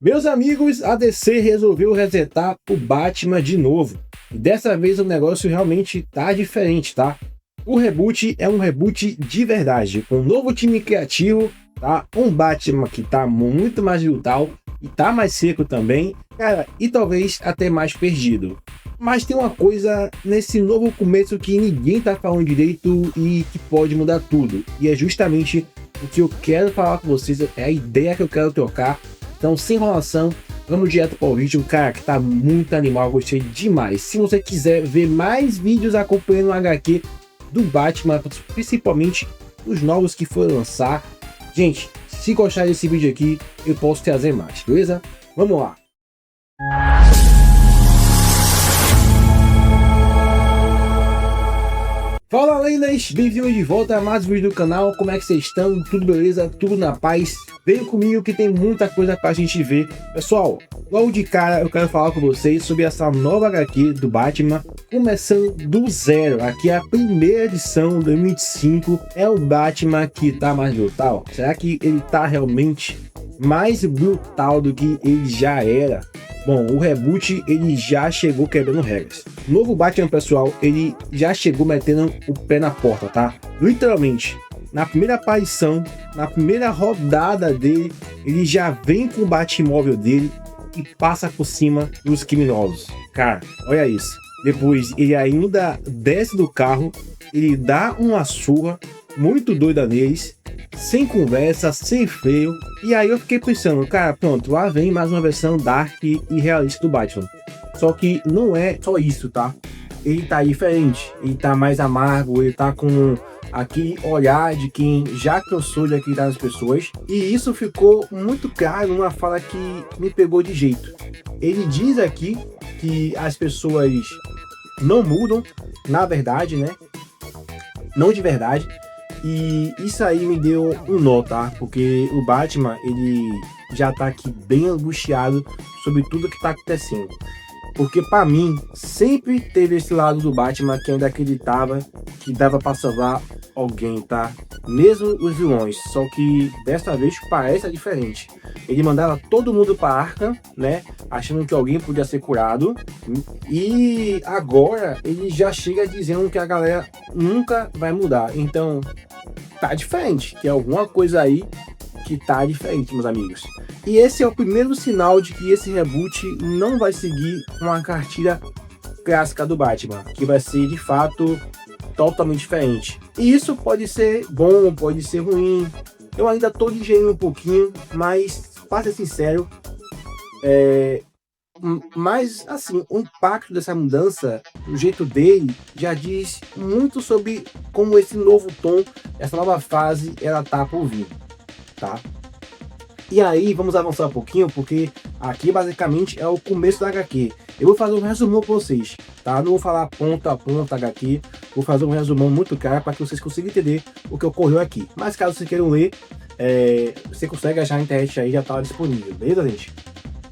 Meus amigos, a DC resolveu resetar o Batman de novo. E dessa vez o negócio realmente tá diferente, tá? O reboot é um reboot de verdade, com um novo time criativo, tá? Um Batman que tá muito mais brutal e tá mais seco também, cara, e talvez até mais perdido. Mas tem uma coisa nesse novo começo que ninguém tá falando direito e que pode mudar tudo. E é justamente o que eu quero falar com vocês, é a ideia que eu quero trocar. Então, sem enrolação, vamos direto para o vídeo, cara, que tá muito animal, gostei demais. Se você quiser ver mais vídeos acompanhando o HQ do Batman, principalmente os novos que foram lançar, gente, se gostar desse vídeo aqui, eu posso trazer mais, beleza? Vamos lá! Fala, lendas! Bem-vindos de volta a mais um vídeo do canal. Como é que vocês estão? Tudo beleza? Tudo na paz? Venham comigo que tem muita coisa pra gente ver. Pessoal, logo de cara eu quero falar com vocês sobre essa nova HQ do Batman, começando do zero. Aqui é a primeira edição, 2025. É o Batman que tá mais brutal? Será que ele tá realmente mais brutal do que ele já era? Bom, o reboot ele já chegou quebrando regras. O novo Batman, pessoal, ele já chegou metendo o pé na porta, tá? Literalmente, na primeira aparição, na primeira rodada dele, ele já vem com o Batmóvel dele e passa por cima dos criminosos. Cara, olha isso. Depois ele ainda desce do carro, ele dá uma surra muito doida neles, sem conversa, sem freio. E aí eu fiquei pensando, cara, pronto, lá vem mais uma versão dark e realista do Batman. Só que não é só isso, tá? Ele tá diferente, ele tá mais amargo, ele tá com aquele olhar de quem já cansou de acreditar nas pessoas. E isso ficou muito claro numa fala que me pegou de jeito. Ele diz aqui que as pessoas não mudam, na verdade, né? Não de verdade. E isso aí me deu um nó, tá? Porque o Batman, ele já tá aqui bem angustiado sobre tudo que tá acontecendo. Porque pra mim, sempre teve esse lado do Batman que ainda acreditava que dava pra salvar alguém, tá? Mesmo os vilões, só que dessa vez parece diferente. Ele mandava todo mundo pra Arkham, né? Achando que alguém podia ser curado. E agora ele já chega dizendo que a galera nunca vai mudar. Então, tá diferente. Tem alguma coisa aí que tá diferente, meus amigos. E esse é o primeiro sinal de que esse reboot não vai seguir uma cartilha clássica do Batman, que vai ser de fato totalmente diferente. E isso pode ser bom, pode ser ruim. Eu ainda tô digerindo um pouquinho, mas para ser sincero, mas assim, o impacto dessa mudança, o jeito dele, já diz muito sobre como esse novo tom, essa nova fase, ela tá por vir, tá? E aí, vamos avançar um pouquinho, porque aqui basicamente é o começo da HQ. Eu vou fazer um resumão para vocês, tá? Não vou falar ponta a ponta HQ, vou fazer um resumão muito claro para que vocês consigam entender o que ocorreu aqui. Mas caso vocês queiram ler, você consegue achar na internet aí, já tá disponível, beleza, gente?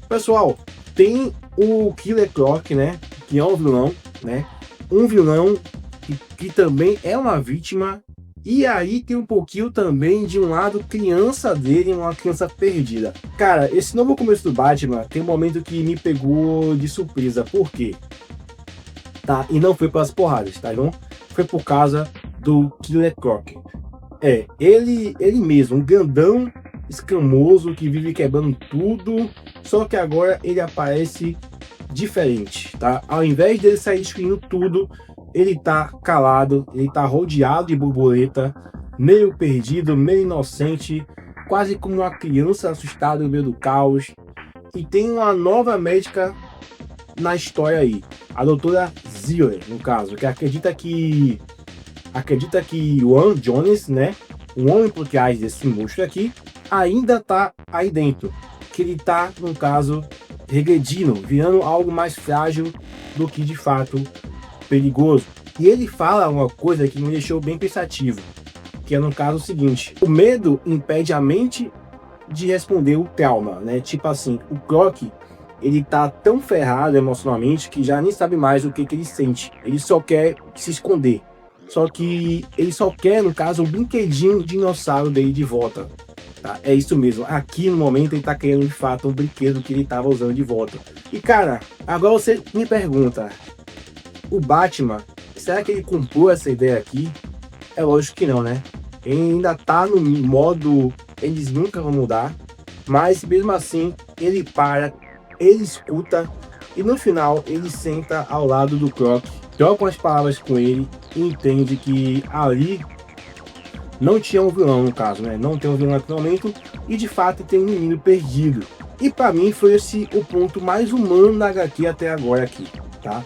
Pessoal, tem o Killer Croc, né? Que é um vilão, né? Um vilão que também é uma vítima. E aí tem um pouquinho também de um lado criança dele, uma criança perdida. Cara, esse novo começo do Batman tem um momento que me pegou de surpresa. Por quê? Tá? E não foi pelas porradas, tá bom? Foi por causa do Killer Croc. Ele mesmo, um grandão escamoso que vive quebrando tudo. Só que agora ele aparece diferente, tá? Ao invés dele sair destruindo tudo, ele tá calado, ele tá rodeado de borboleta, meio perdido, meio inocente, quase como uma criança assustada no meio do caos. E tem uma nova médica na história aí, a doutora Ziller, no caso, que acredita que o One Jones, né, o homem por trás desse monstro aqui, ainda tá aí dentro, que ele tá, no caso, regredindo, virando algo mais frágil do que de fato perigoso. E ele fala uma coisa que me deixou bem pensativo, que é no caso o seguinte: o medo impede a mente de responder o trauma, né? Tipo assim, o Croc, ele tá tão ferrado emocionalmente que já nem sabe mais o que ele sente. Ele só quer se esconder. Só que ele só quer, no caso, um brinquedinho de dinossauro dele de volta. Tá? É isso mesmo. Aqui no momento ele tá querendo de fato um brinquedo que ele tava usando de volta. E cara, agora você me pergunta, o Batman, será que ele comprou essa ideia aqui? É lógico que não, né? Ele ainda tá no modo, eles nunca vão mudar, mas mesmo assim ele para, ele escuta e no final ele senta ao lado do Croc, troca umas palavras com ele e entende que ali não tinha um vilão, no caso, né? Não tem um vilão naquele momento e de fato tem um menino perdido. E para mim foi esse o ponto mais humano da HQ até agora aqui, tá?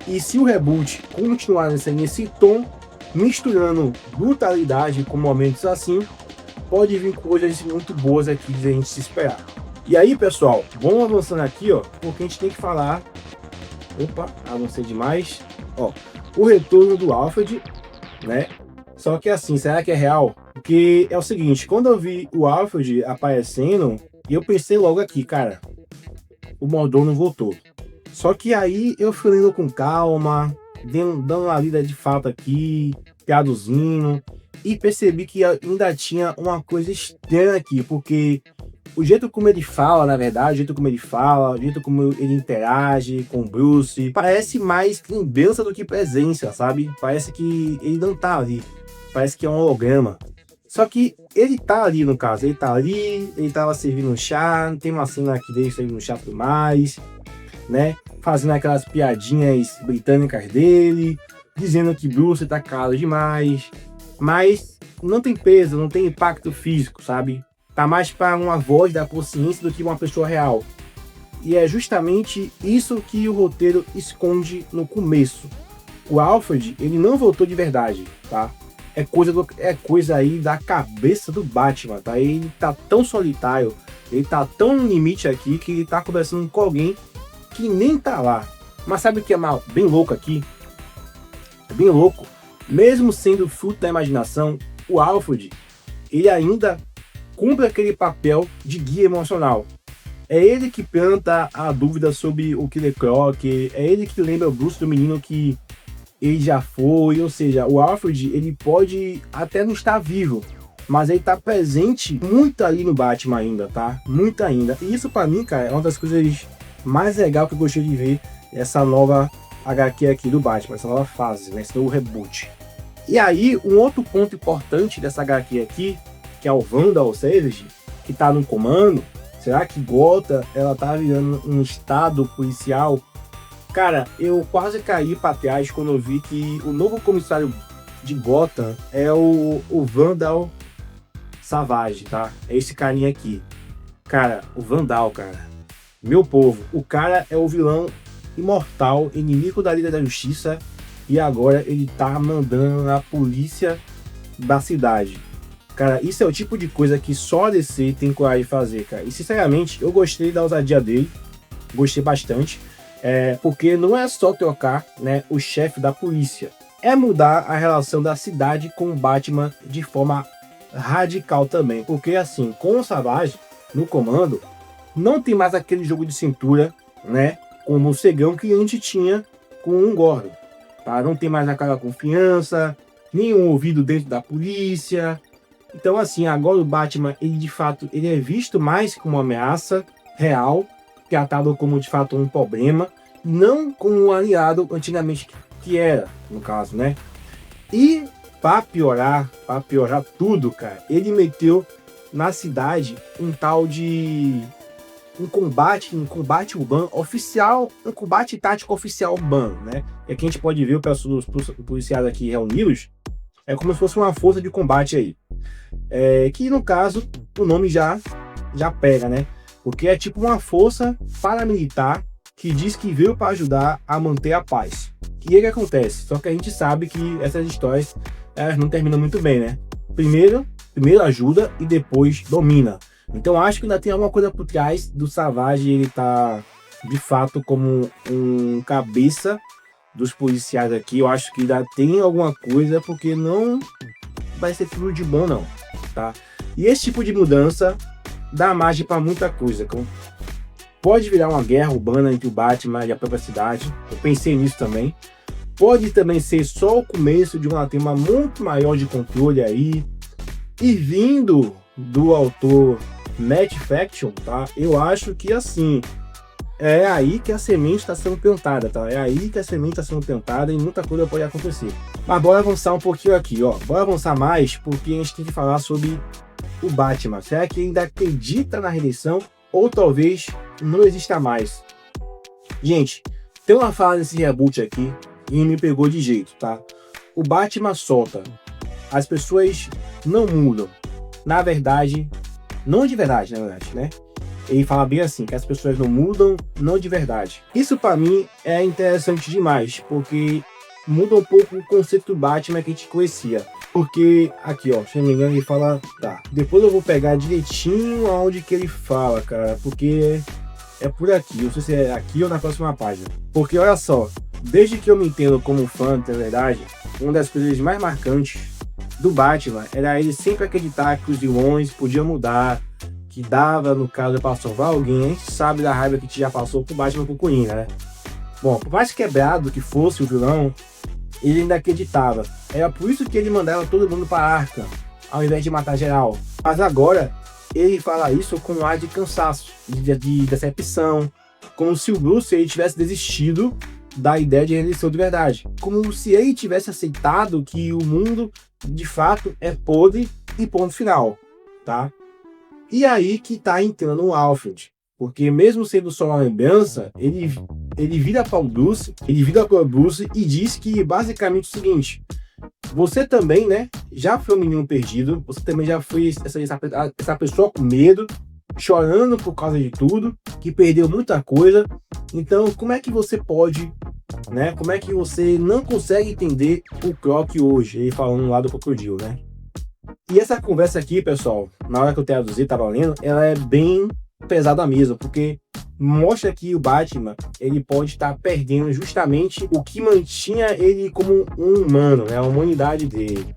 E se o reboot continuar nesse tom, misturando brutalidade com momentos assim, pode vir coisas muito boas aqui de a gente se esperar. E aí, pessoal, vamos avançando aqui, ó, porque a gente tem que falar... Opa, avancei demais. Ó, o retorno do Alfred, né? Só que assim, será que é real? Porque é o seguinte, quando eu vi o Alfred aparecendo, eu pensei logo aqui, cara, o Mordomo voltou. Só que aí eu fui lendo com calma, dando uma lida de fato aqui, traduzindo, e percebi que ainda tinha uma coisa estranha aqui, porque o jeito como ele fala, na verdade, o jeito como ele fala, o jeito como ele interage com o Bruce, parece mais lembrança do que presença, sabe? Parece que ele não tá ali, parece que é um holograma. Só que ele tá ali, no caso, ele tá ali, ele tava servindo um chá, tem uma cena aqui dele servindo um chá e tudo mais, né? Fazendo aquelas piadinhas britânicas dele, dizendo que Bruce tá caro demais, mas não tem peso, não tem impacto físico, sabe? Tá mais para uma voz da consciência do que uma pessoa real. E é justamente isso que o roteiro esconde no começo. O Alfred, ele não voltou de verdade, tá? É coisa aí da cabeça do Batman, tá? Ele tá tão solitário, ele tá tão no limite aqui que ele tá conversando com alguém que nem tá lá. Mas sabe o que é bem louco aqui? É bem louco. Mesmo sendo fruto da imaginação, o Alfred, ele ainda cumpre aquele papel de guia emocional. É ele que planta a dúvida sobre o Killer Croc, é ele que lembra o Bruce do menino que ele já foi, ou seja, o Alfred, ele pode até não estar vivo, mas ele tá presente muito ali no Batman ainda, tá? Muito ainda. E isso pra mim, cara, é uma das coisas mais legais que eu gostei de ver essa nova HQ aqui do Batman, essa nova fase, né? Esse novo reboot. E aí, um outro ponto importante dessa HQ aqui, que é o Vandal Savage, que tá no comando. Será que Gotham, ela tá virando um estado policial? Cara, eu quase caí pra trás quando eu vi que o novo comissário de Gotham é o Vandal Savage, tá? É esse carinha aqui. Cara, o Vandal, cara. Meu povo, o cara é o vilão imortal, inimigo da Liga da Justiça, e agora ele tá mandando na polícia da cidade. Cara, isso é o tipo de coisa que só a DC tem coragem de fazer, cara. E sinceramente, eu gostei da ousadia dele, gostei bastante, porque não é só trocar, né, o chefe da polícia, é mudar a relação da cidade com o Batman de forma radical também. Porque assim, com o Savage no comando, não tem mais aquele jogo de cintura, né, como o cegão que a gente tinha com o Gordon, tá? Não tem mais aquela confiança, nenhum ouvido dentro da polícia. Então assim, agora o Batman, ele de fato, ele é visto mais como uma ameaça real, tratado como de fato um problema, não como um aliado antigamente que era, no caso, né? E para piorar tudo, cara, ele meteu na cidade um tal de um combate urbano oficial, um combate tático oficial urbano, né? E aqui a gente pode ver o pessoal dos policiais aqui reunidos, é como se fosse uma força de combate aí. Que no caso, o nome já pega, né? Porque é tipo uma força paramilitar que diz que veio para ajudar a manter a paz. E aí o que acontece? Só que a gente sabe que essas histórias, elas não terminam muito bem, né? Primeiro ajuda e depois domina. Então acho que ainda tem alguma coisa por trás do Savage, ele tá de fato como um cabeça dos policiais aqui. Eu acho que ainda tem alguma coisa, porque não vai ser tudo de bom não, tá? E esse tipo de mudança dá margem para muita coisa. Pode virar uma guerra urbana entre o Batman e a própria cidade. Eu pensei nisso também. Pode também ser só o começo de um tema muito maior de controle aí. E vindo do autor Matt Fraction, tá? Eu acho que assim, é aí que a semente está sendo plantada, tá? É aí que a semente está sendo plantada e muita coisa pode acontecer. Mas bora avançar um pouquinho aqui, ó. Bora avançar mais porque a gente tem que falar sobre o Batman. Será que ele ainda acredita na redenção ou talvez não exista mais? Gente, tem uma fala nesse reboot aqui e me pegou de jeito, tá? O Batman solta. As pessoas não mudam. Na verdade, não de verdade, na verdade, né? Ele fala bem assim, que as pessoas não mudam, não de verdade. Isso pra mim é interessante demais, porque muda um pouco o conceito do Batman que a gente conhecia. Porque aqui, ó, se não me engano, ele fala... Tá, depois eu vou pegar direitinho aonde que ele fala, cara, porque é por aqui. Não sei se é aqui ou na próxima página. Porque olha só, desde que eu me entendo como fã, na verdade, uma das coisas mais marcantes do Batman era ele sempre acreditar que os vilões podiam mudar, que dava, no caso, para salvar alguém. A gente sabe da raiva que já passou com o Batman com o Coringa, né? Bom, por mais quebrado que fosse o vilão, ele ainda acreditava. Era por isso que ele mandava todo mundo para Arkham, ao invés de matar geral. Mas agora, ele fala isso com um ar de cansaço, de decepção, como se o Bruce ele tivesse desistido da ideia de redenção de verdade. Como se ele tivesse aceitado que o mundo, de fato, é podre e ponto final, tá? E aí que tá entrando o Alfred, porque mesmo sendo só uma lembrança, ele vira para o Bruce, e diz que basicamente o seguinte: você também, né, já foi um menino perdido, você também já foi essa pessoa com medo, chorando por causa de tudo, que perdeu muita coisa. Então, como é que você pode, né, como é que você não consegue entender o Croc hoje? Ele falando lá do crocodilo, né? E essa conversa aqui, pessoal, na hora que eu traduzi, tava lendo, ela é bem pesada mesmo, porque mostra que o Batman, ele pode estar perdendo justamente o que mantinha ele como um humano, né, a humanidade dele.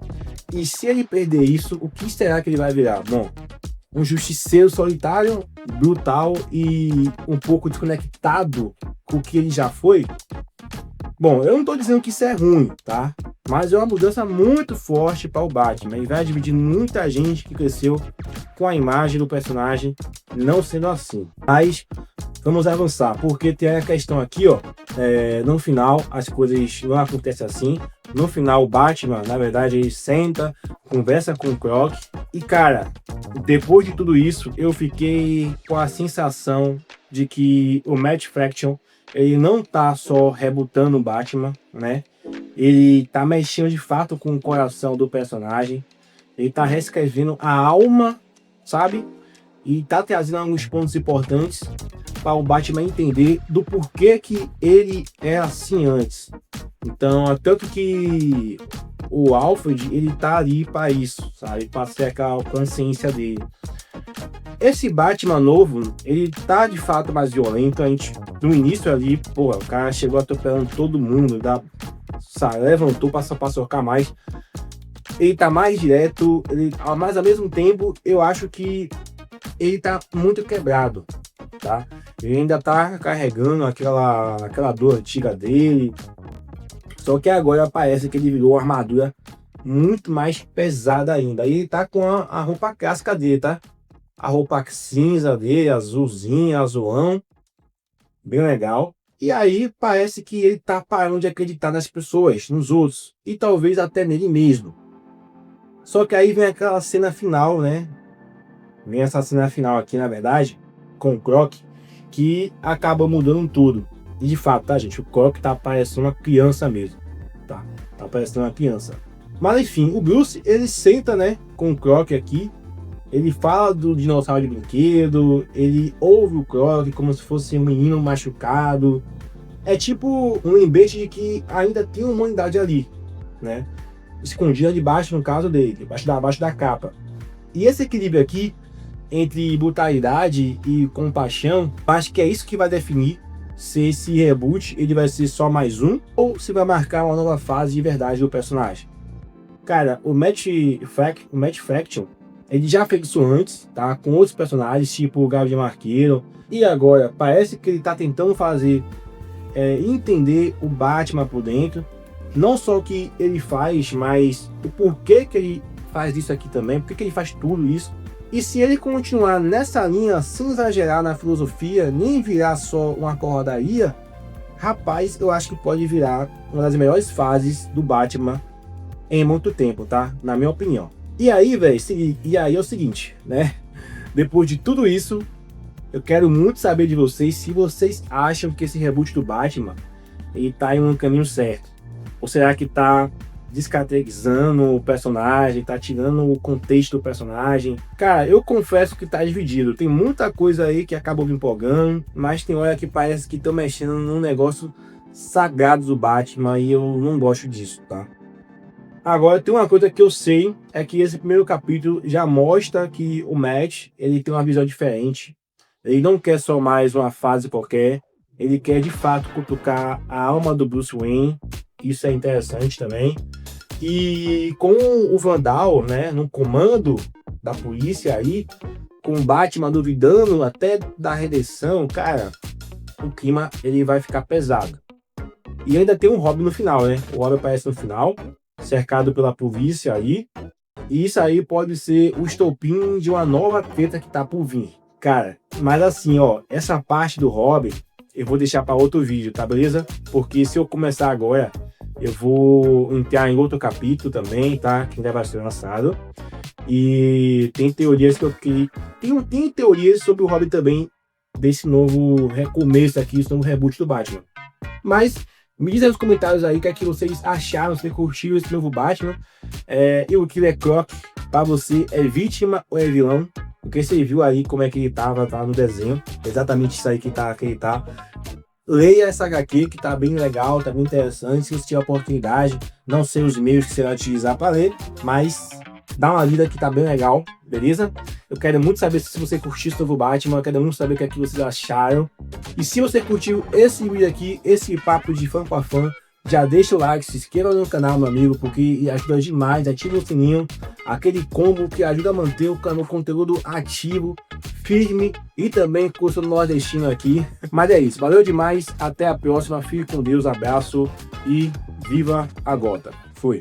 E se ele perder isso, o que será que ele vai virar? Bom, um justiceiro solitário, brutal e um pouco desconectado com o que ele já foi? Bom, eu não tô dizendo que isso é ruim, tá? Mas é uma mudança muito forte para o Batman e vai dividir muita gente que cresceu com a imagem do personagem não sendo assim. Mas vamos avançar, porque tem a questão aqui, ó, no final as coisas não acontecem assim. No final o Batman, na verdade, ele senta, conversa com o Croc e, cara, depois de tudo isso, eu fiquei com a sensação de que o Matt Fraction, ele não tá só rebutando o Batman, né? Ele tá mexendo de fato com o coração do personagem. Ele tá reescrevendo a alma, sabe? E tá trazendo alguns pontos importantes para o Batman entender do porquê que ele é assim antes. Então, tanto que o Alfred, ele tá ali para isso, sabe? Para cercar a consciência dele. Esse Batman novo, ele tá de fato mais violento. A gente, no início ali, pô, o cara chegou atropelando todo mundo, levantou para socar mais. Ele tá mais direto, mas ao mesmo tempo, eu acho que ele tá muito quebrado, tá? Ele ainda tá carregando aquela dor antiga dele. Só que agora parece que ele virou uma armadura muito mais pesada ainda. E ele tá com a roupa clássica dele, tá? A roupa cinza dele, azulzinha, azulão. Bem legal. E aí parece que ele tá parando de acreditar nas pessoas, nos outros. E talvez até nele mesmo. Só que aí vem aquela cena final, né? Vem essa cena final aqui, na verdade, com o Croc, que acaba mudando tudo. E de fato, tá, gente? O Croc tá parecendo uma criança mesmo. Tá parecendo uma criança. Mas enfim, o Bruce, ele senta, né, com o Croc aqui. Ele fala do dinossauro de brinquedo, ele ouve o Croc como se fosse um menino machucado. É tipo um lembrete de que ainda tem uma humanidade ali, né? Escondida debaixo, no caso dele, debaixo da capa. E esse equilíbrio aqui, entre brutalidade e compaixão, acho que é isso que vai definir se esse reboot ele vai ser só mais um ou se vai marcar uma nova fase de verdade do personagem. Cara, o Matt Fraction, ele já fez isso antes, tá? Com outros personagens, tipo o Gavião Arqueiro. E agora, parece que ele tá tentando fazer entender o Batman por dentro. Não só o que ele faz, mas o porquê que ele faz isso aqui também. Por que ele faz tudo isso. E se ele continuar nessa linha, sem exagerar na filosofia, nem virar só uma porradaria, rapaz, eu acho que pode virar uma das melhores fases do Batman em muito tempo, tá? Na minha opinião. E aí, velho, é o seguinte, né? Depois de tudo isso, eu quero muito saber de vocês se vocês acham que esse reboot do Batman ele tá em um caminho certo. Ou será que tá descaracterizando o personagem, tá tirando o contexto do personagem? Cara, eu confesso que tá dividido. Tem muita coisa aí que acabou me empolgando, mas tem hora que parece que estão mexendo num negócio sagrado do Batman e eu não gosto disso, tá? Agora, tem uma coisa que eu sei, é que esse primeiro capítulo já mostra que o Matt, ele tem uma visão diferente. Ele não quer só mais uma fase qualquer, ele quer de fato cutucar a alma do Bruce Wayne. Isso é interessante também. E com o Vandal, né, no comando da polícia aí, com o Batman duvidando até da redenção, cara, o clima ele vai ficar pesado. E ainda tem um Robin no final, né? O Robin aparece no final, cercado pela polícia aí. E isso aí pode ser o estopim de uma nova treta que tá por vir. Cara, mas assim, ó, essa parte do Robin eu vou deixar para outro vídeo, tá beleza? Porque se eu começar agora, eu vou entrar em outro capítulo também, tá? Que ainda vai ser lançado. E tem teorias que eu criei. Tem teorias sobre o Robin também, desse novo recomeço aqui, esse novo reboot do Batman. Mas me diz aí nos comentários aí o que é que vocês acharam, se curtiram esse novo Batman. E o Killer Croc, pra você, é vítima ou é vilão? Porque você viu aí como é que ele tava no desenho. Exatamente isso aí que ele tá. Leia essa HQ que tá bem legal, tá bem interessante. Se você tiver a oportunidade, não sei os meios que você vai utilizar para ler, mas dá uma lida que tá bem legal, beleza? Eu quero muito saber se você curtiu esse novo Batman, eu quero muito saber o que é que vocês acharam. E se você curtiu esse vídeo aqui, esse papo de fã com fã, já deixa o like, se inscreva no canal, meu amigo, porque ajuda demais, ativa o sininho, aquele combo que ajuda a manter o conteúdo ativo, firme e também curso nordestino aqui. Mas é isso, valeu demais, até a próxima, fique com Deus, abraço e viva a Gotham. Fui.